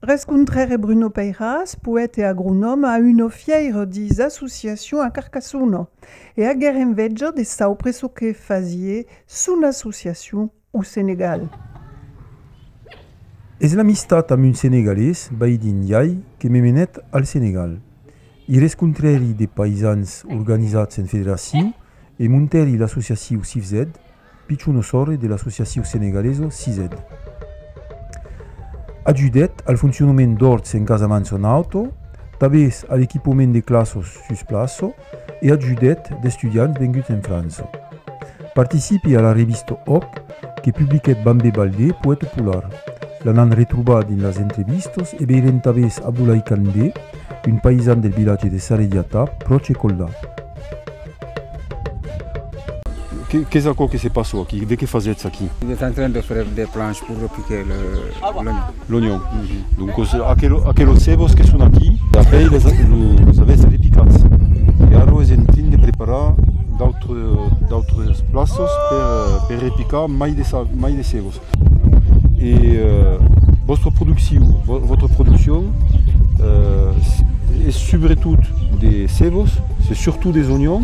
Rescontrere Bruno Peiras, poète et agronome, a une fière des associations à Carcassonne et a guère enveja de sa presso que fazier son association au Sénégal. És l'amistat amb un senegalès, Baïdin Ndiaye, que me menet al Senegal. I rescontreri de paisans organitzats en federació e munteri l'associació CIFZ, pitjun sore de l'associació senegaleso CIZ. Ajudet al funcionament d'orts en casaments en auto, també a l'equipament de classos sus plaço e ajudet d'estudiants venguts en França. Participi a la revista OP, que publiquet Bambé Baldé, poète popular. L'han retrobat en les entrevistes e veiren també Abdoulaye Kandé, un paysan del village de Sarediata, proche Kolda. Qu'est-ce qui se passe ici? De que faites ici? Il est en train de faire des planches pour repiquer l'oignon. L'oignon. Donc, à quels cebos qui sont ici, après, vous avez les repiqués. Et alors, ils sont en train de préparer d'autres places pour repiquer mais de cebos. Et votre production est surtout des cebos, c'est surtout des oignons,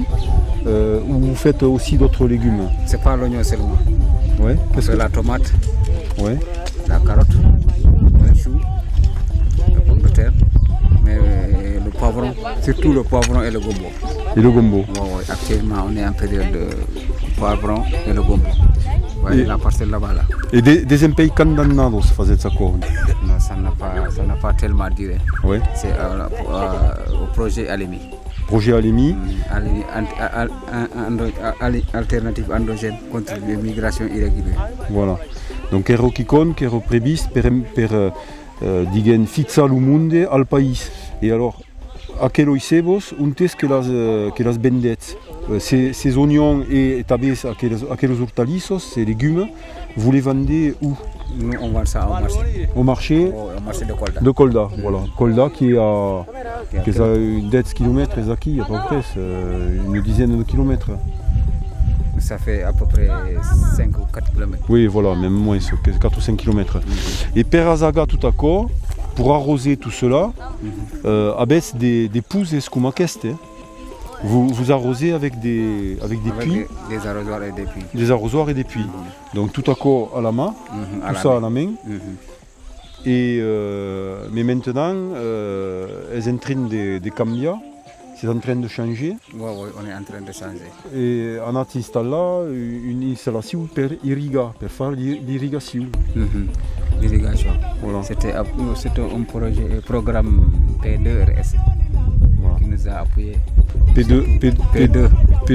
ou vous faites aussi d'autres légumes? C'est pas l'oignon seulement. Ouais. C'est la tomate, ouais. la carotte, le chou, la pomme de terre, mais le poivron, surtout le poivron et le gombo. Et le gombo? Ouais, actuellement, on est en période de poivron et le gombo. Ouais, la parcelle là-bas. Là. Et des impayés condamnados faisaient ça quoi? Non, ça n'a pas tellement duré. Ouais. C'est au projet Alemi. Projet Alemi. Alternative endogène contre l'immigration irrégulière. Voilà. Donc ero kikon, ero previst per digen fixar le monde al país. Et alors, à quel cebos, untes que las vendet. Ces oignons et aquellos hortalizos, ces légumes, vous les vendez où? Nous, on vend ça au marché. Au marché de Kolda. De Kolda, voilà. Kolda qui est à 10 km d'ici, à peu près, une dizaine de kilomètres. Ça fait à peu près 5 ou 4 km. Oui, voilà, même moins, 4 ou 5 km. Et per Azaga, tout à coup, pour arroser tout cela, avec des pousses escumaquestes. Vous arrosez avec des puits. Des arrosoirs et des puits. Des arrosoirs et des puits. Donc tout à coup à la main, tout ça à la main. Et, mais maintenant, elles sont en train de cambier, c'est en train de changer. Oui, on est en train de changer. Et on a installé une installation pour irriguer, pour faire l'irrigation. L'irrigation. Voilà. C'était un programme P2RS qui nous a appuyé.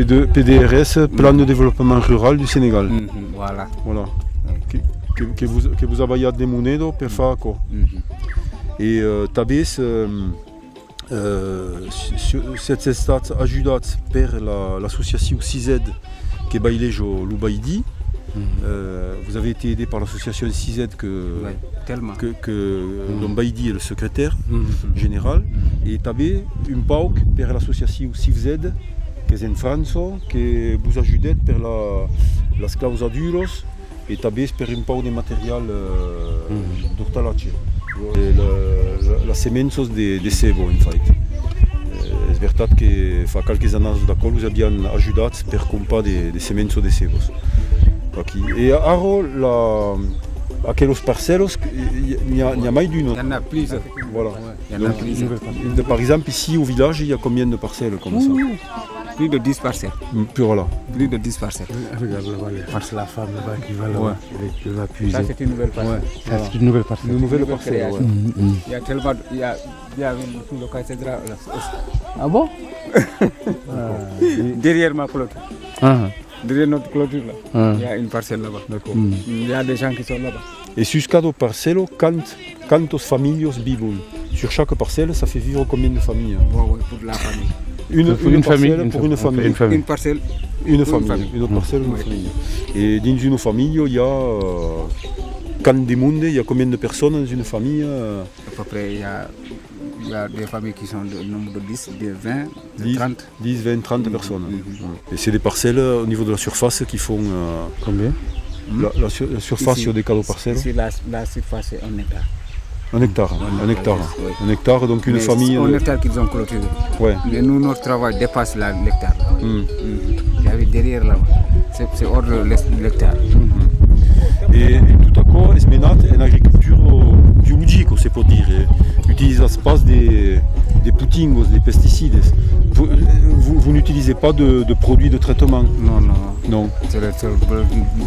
PDRS, Plan de développement rural du Sénégal. Voilà. Que vous avez des monnaies pour faire quoi. Et tabé cette état ajudat par l'association CIZ qui est l'Ubaïdi. Vous avez été aidé par l'association CIZ dont Baïdi est le secrétaire général. Et tabé une pauque par l'association CIFZ qui est en France, qui vous ajude par la sclausaduros et tabé par une pauque de matériel d'hortalache. La semence de sebo, en fait. C'est vrai que fa quelques années d'accord vous avez ajudé pour compter des semences de sebos. Et alors, à quelles parcelles il y a más d'une? Il y en a plusieurs. Voilà. Il y en a plusieurs. Par exemple, ici au village, il y a combien de parcelles comme ça? Plus de 10 parcelles. Voilà. Plus de 10 parcelles. Regarde là-bas, parce que la femme là-bas qui va puiser. Ça, c'est une nouvelle parcelle. Ouais. C'est une nouvelle parcelle. Une nouvelle parcelle, ouais. Il y a tellement. Il y a tout le cathédrale. Ah bon? Derrière ma clôture. Derrière notre clôture, là, il y a une parcelle là-bas. Il y a des gens qui sont là-bas. Et sur cada parcelle, quantos familles vivent? Sur chaque parcelle, ça fait vivre combien de familles? Pour la famille. Une famille, pour une famille. Une parcelle. Une famille. Une autre parcelle, une famille. Et dans une famille, il y a il y a combien de personnes dans une famille? À peu près, il y a des familles qui sont de nombre de 10, de 20, de 30. 10, 20, 30 personnes. Et c'est des parcelles au niveau de la surface qui font... Combien? La surface sur des cadeaux parcelles? Ici, la surface est 1 hectare. Un hectare, un hectare. Oui. Un hectare, donc une Mais famille. Un hectare qu'ils ont clôturé. Ouais. Mais nous, notre travail dépasse l'hectare. Mm. Il y avait derrière là-bas. C'est hors de l'hectare. E tutto ciò è smenato in agricoltura biologica, si può dire. Utilise l'espace des putingos, des pesticides. Vous n'utilisez pas de produits de traitement? Non, non. Non. C'est le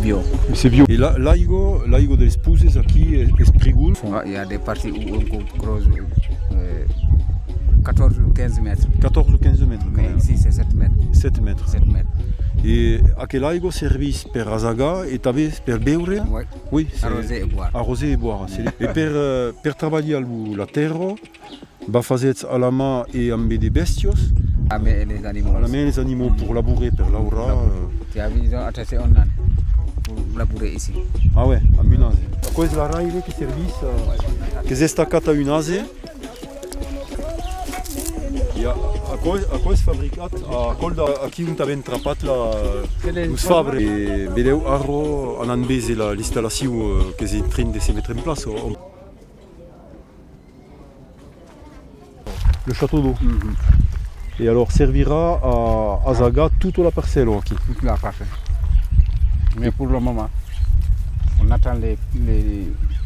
bio. C'est bio. Et l'aigo delle spuse qui est sprigul. Il y a des parties où on creuse 14 ou 15 mètres. 14 ou 15 mètres. Mais ici, c'est 7 mètres. 7 mètres. 7 mètres. E aquel aigo servis per asagar e també per beure? Oui. Oui, Arroser et boire. Arroser e boire. E per treballar la terra, va fazer a la main e amb des bestios. Ah, mais les animaux. À la main les animaux pour labourer, per laurar. Tu as vu, ils ont attaché un âne pour labourer ici. Ah ouais, amb un ase. Quoi è la raire che servis? Che è staccata un ase. E a quoi és fabricat? A col aquí on t'avem trapat los fabre. E vedeu arro en envers l'instal·lació que és en train de se mettre en place. Le château d'eau. Et alors servira à asagar toute la parcelle ici. Toute la parcelle. Mais pour le moment, on attend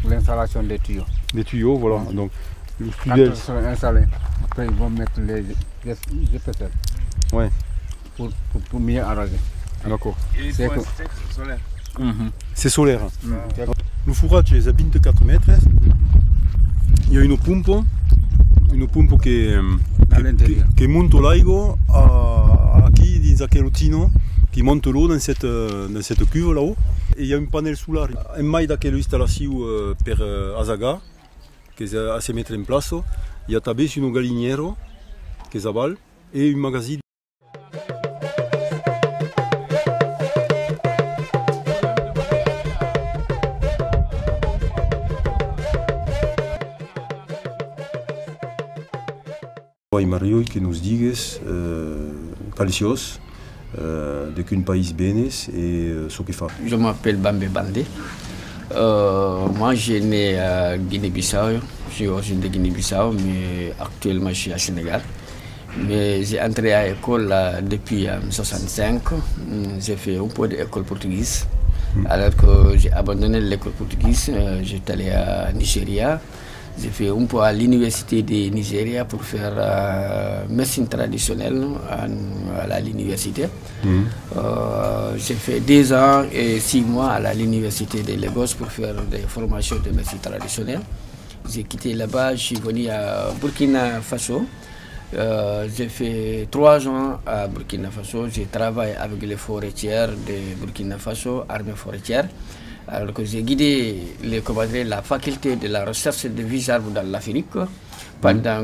l'installation des tuyaux. Des tuyaux, voilà. Donc, le Quand tunnel. ils sont installés, après ils vont mettre les épaisseurs. Ouais, Pour mieux arroser. d'accord. C'est que... C'est solaire. Le fourrage est à 24 mètres. Il y a une pompe qui monte l'aigo aquí dans aquel tino, qui monte l'eau dans cette cuve là-haut. Et il y a un panel solaire. En mai d'aquella installació per asagar, que és a se mettre en place. Il y a també un gallinero, que és a val, et un magasin. I Mario que nos digues calicios de qu'un pays bénis et ce qu'il fait. Je m'appelle Bambé Bandé. Moi, je suis né à Guinée-Bissau. Je suis originaire de Guinée-Bissau, mais actuellement, je suis à Sénégal. Mais j'ai entré à l'école depuis 1965. J'ai fait un peu d'école portugaise. Alors que j'ai abandonné l'école portugaise, j'étais allé à Nigeria. J'ai fait un peu à l'université de Nigeria pour faire médecine traditionnelle à l'université. J'ai fait 2 ans et 6 mois à l'université de Lagos pour faire des formations de médecine traditionnelle. J'ai quitté là-bas, je suis venu à Burkina Faso. J'ai fait 3 ans à Burkina Faso. J'ai travaillé avec les forestiers de Burkina Faso, armée forestière. Alors que j'ai guidé la faculté de la recherche de vies arbres dans l'Afrique pendant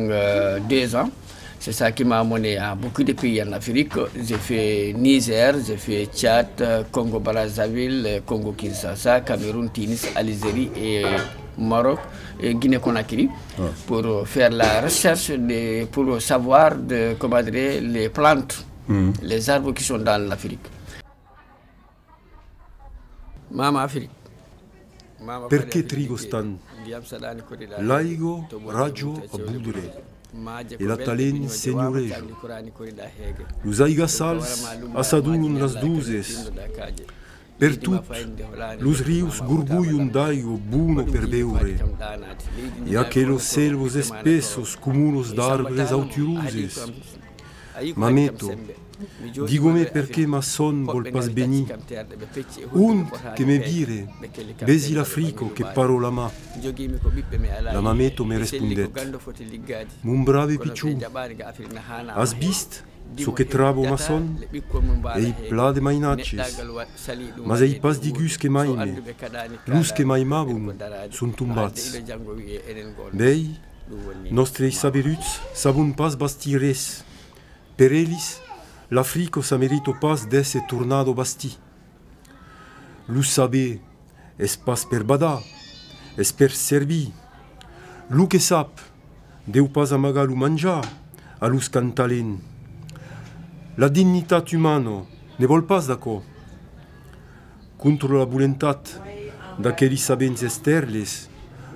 2 ans. C'est ça qui m'a amené à beaucoup de pays en Afrique. J'ai fait Niger, j'ai fait Tchad, Congo-Brazzaville, Congo-Kinshasa, Cameroun, Tunis, Algérie et Maroc et Guinée-Conakry pour faire la recherche, pour savoir les plantes, les arbres qui sont dans l'Afrique. Mama Afrique. Perché Trigostan? L'aigo raggio a budure e la talen segnorejo. Los aigasals assadun las duzes. Per tut, los rius gurguiun d'aigo buono per beure. E aquelos selvos espessos cumulos d'arbres autiruses. Mameto, digome perché ma son vol pas beni. Unt che me vire, besi l'Africo che parola ma. La mameto me respondet. Mun brave picciù, has vist so che trabo ma son? Ei pla de mainatges, mas ei pas digus che maime. Lus che maimabun sun tumbats. Bei, nostre saberuts sabun pas basti res. Per elis, l'Africo sa merito pas d'esse tornado basti. Lu sabe, es pas per bada, es per servi. Lu che sap, deu pas amagar lu mangiar, a lus cantalen. La dignitat umano ne vol pas d'aco. Contro la voluntat d'aquells sabents esterles,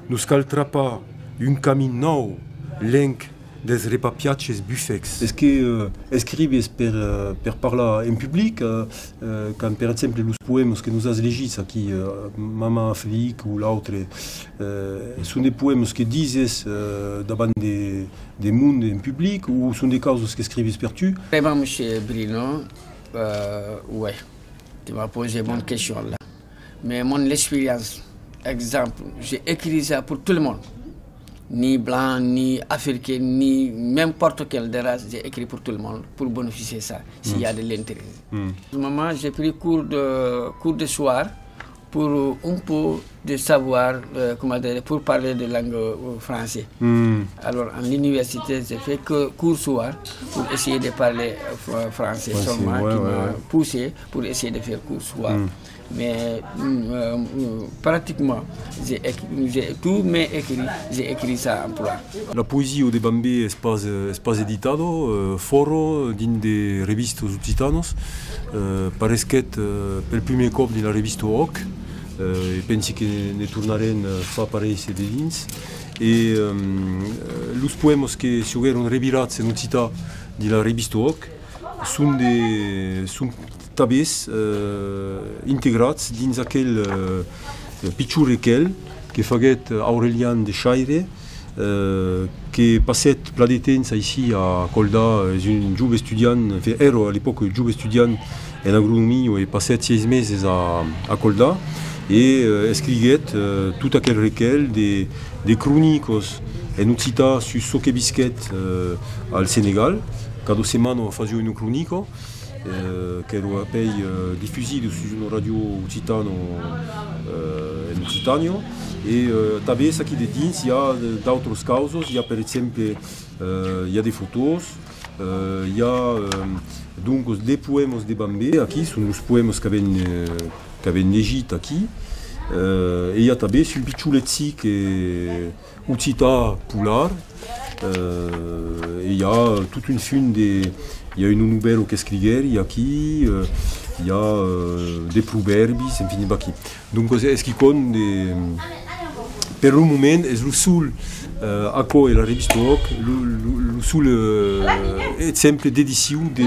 nus cal trapar un camino lenc des repapiaces bufex. Est-ce que escribes per parla en public, quand par exemple les poèmes que nous avons légis qui Maman Afrique ou l'autre, sont des poèmes que disent davant des mondes en public ou sont des causes que escribes per tu? Vraiment, M. Bruno, ouais, tu m'as posé une bonne question là. Mais mon expérience, exemple, j'ai écrit ça pour tout le monde. Ni blanc, ni africain, ni n'importe quelle race, j'ai écrit pour tout le monde, pour bénéficier de ça, s'il y a de l'intérêt. Maman, j'ai pris cours de soir pour un peu de savoir, comment dire, pour parler de langue française. Alors, en l'université, j'ai fait que cours soir pour essayer de parler français seulement, qui m'a poussé pour essayer de faire cours soir. Mais pratiquement, j'ai tout mais écrit, j'ai écrit ça en ploie. La poésie au Debambé est pas editado, foro din de revistas occitanos, paresquet pel primer cop de la revista OC, e pensi che ne tornaren fa pareis de dins. E los poemes que s'hogueren revirats en occità de la revista OC sunt tabès integrats dins aquell pitjor requel que faguet Aurelian de Chaire, que passet pla de temps ici a Colda, és un jove estudiant, ero a l'époque jove estudiant en agronomia e passet 6 mesos a Colda e escriguet tot aquell requel de cronicos en occità sus so que visquet al Senegal. Cada setmana fazio un cronico che era poi diffuso su una radio occitano in Occitanio e talvez aqui de dins hi ha d'altres causes, hi ha per exemple hi ha des photos, hi ha donc des poèmes de Bambé, aqui són els poèmes que havien llegit aquí e hi ha també un pitxolet que occità polar. Il y a toute une fin il y a une nouvelle qui escrigueri aquí, il y a des proverbes, infini baki. Donc est-ce qu'il compte per le moment est le seul ACO et la revista OC le seul exemple d'édition de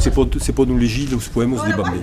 c'est pas nous légir les poèmes de Bambé.